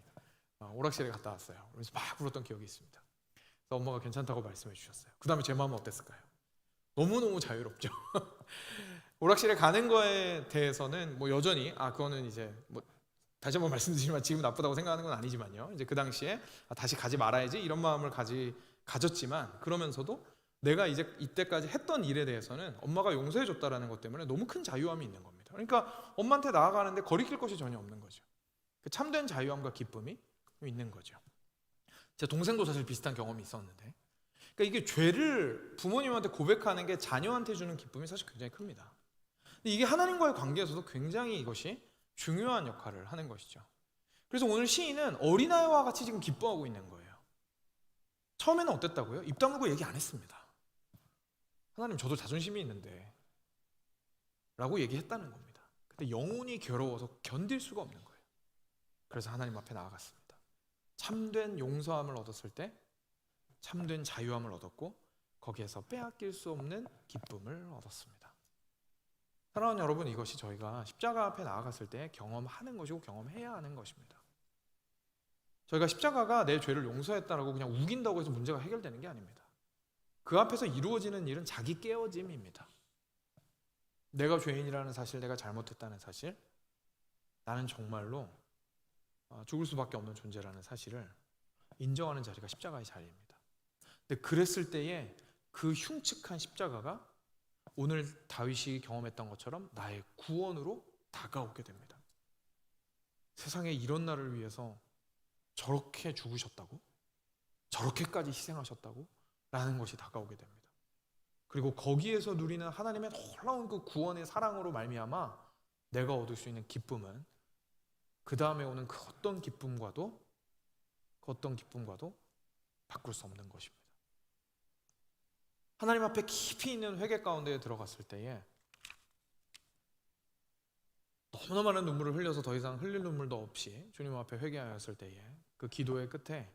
A: 오락실에 갔다 왔어요. 그래서 막 울었던 기억이 있습니다. 그래서 엄마가 괜찮다고 말씀해 주셨어요. 그 다음에 제 마음은 어땠을까요? 너무너무 자유롭죠. 오락실에 가는 거에 대해서는 뭐 여전히 그거는 이제 뭐 다시 한번 말씀드리지만 지금 나쁘다고 생각하는 건 아니지만요. 이제 그 당시에 다시 가지 말아야지 이런 마음을 가졌지만, 그러면서도 내가 이제 이때까지 했던 일에 대해서는 엄마가 용서해 줬다라는 것 때문에 너무 큰 자유함이 있는 겁니다. 그러니까 엄마한테 나아가는데 거리낄 것이 전혀 없는 거죠. 참된 자유함과 기쁨이 있는 거죠. 제 동생도 사실 비슷한 경험이 있었는데, 그러니까 이게 죄를 부모님한테 고백하는 게 자녀한테 주는 기쁨이 사실 굉장히 큽니다. 근데 이게 하나님과의 관계에서도 굉장히 이것이 중요한 역할을 하는 것이죠. 그래서 오늘 시인은 어린아이와 같이 지금 기뻐하고 있는 거예요. 처음에는 어땠다고요? 입 다물고 얘기 안 했습니다. 하나님 저도 자존심이 있는데 라고 얘기했다는 겁니다. 근데 영혼이 괴로워서 견딜 수가 없는 거예요. 그래서 하나님 앞에 나아갔습니다. 참된 용서함을 얻었을 때 참된 자유함을 얻었고 거기에서 빼앗길 수 없는 기쁨을 얻었습니다. 사랑하는 여러분, 이것이 저희가 십자가 앞에 나아갔을 때 경험하는 것이고 경험해야 하는 것입니다. 저희가 십자가가 내 죄를 용서했다라고 그냥 우긴다고 해서 문제가 해결되는 게 아닙니다. 그 앞에서 이루어지는 일은 자기 깨어짐입니다. 내가 죄인이라는 사실, 내가 잘못했다는 사실, 나는 정말로 죽을 수밖에 없는 존재라는 사실을 인정하는 자리가 십자가의 자리입니다. 근데 그랬을 때에 그 흉측한 십자가가 오늘 다윗이 경험했던 것처럼 나의 구원으로 다가오게 됩니다. 세상에 이런 나를 위해서 저렇게 죽으셨다고? 저렇게까지 희생하셨다고? 라는 것이 다가오게 됩니다. 그리고 거기에서 누리는 하나님의 놀라운 그 구원의 사랑으로 말미암아 내가 얻을 수 있는 기쁨은 그 다음에 오는 그 어떤 기쁨과도 바꿀 수 없는 것입니다. 하나님 앞에 깊이 있는 회개 가운데에 들어갔을 때에 너무나 많은 눈물을 흘려서 더 이상 흘릴 눈물도 없이 주님 앞에 회개하였을 때에 그 기도의 끝에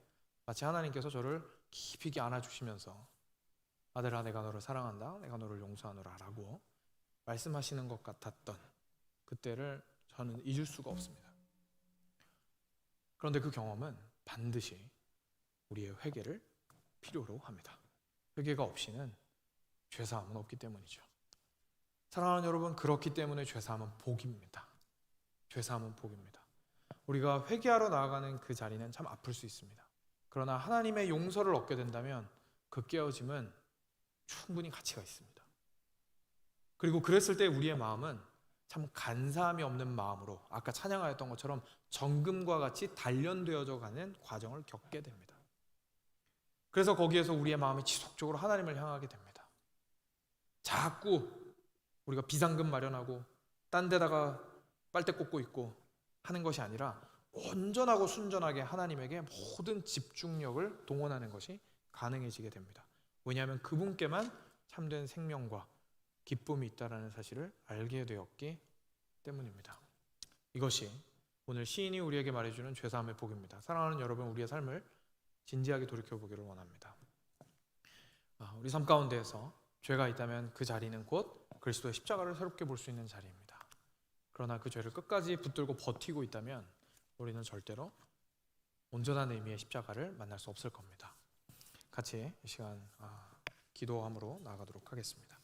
A: 마치 하나님께서 저를 깊이 있게 안아주시면서 아들아 내가 너를 사랑한다, 내가 너를 용서하노라 라고 말씀하시는 것 같았던 그때를 저는 잊을 수가 없습니다. 그런데 그 경험은 반드시 우리의 회개를 필요로 합니다. 회개가 없이는 죄사함은 없기 때문이죠. 사랑하는 여러분, 그렇기 때문에 죄사함은 복입니다. 죄사함은 복입니다. 우리가 회개하러 나아가는 그 자리는 참 아플 수 있습니다. 그러나 하나님의 용서를 얻게 된다면 그 깨어짐은 충분히 가치가 있습니다. 그리고 그랬을 때 우리의 마음은 참 간사함이 없는 마음으로 아까 찬양하였던 것처럼 정금과 같이 단련되어져 가는 과정을 겪게 됩니다. 그래서 거기에서 우리의 마음이 지속적으로 하나님을 향하게 됩니다. 자꾸 우리가 비상금 마련하고 딴 데다가 빨대 꽂고 있고 하는 것이 아니라 온전하고 순전하게 하나님에게 모든 집중력을 동원하는 것이 가능해지게 됩니다. 왜냐하면 그분께만 참된 생명과 기쁨이 있다는 사실을 알게 되었기 때문입니다. 이것이 오늘 시인이 우리에게 말해주는 죄사함의 복입니다. 사랑하는 여러분, 우리의 삶을 진지하게 돌이켜보기를 원합니다. 우리 삶 가운데에서 죄가 있다면 그 자리는 곧 그리스도의 십자가를 새롭게 볼 수 있는 자리입니다. 그러나 그 죄를 끝까지 붙들고 버티고 있다면 우리는 절대로 온전한 의미의 십자가를 만날 수 없을 겁니다. 같이 이 시간 기도함으로 나아가도록 하겠습니다.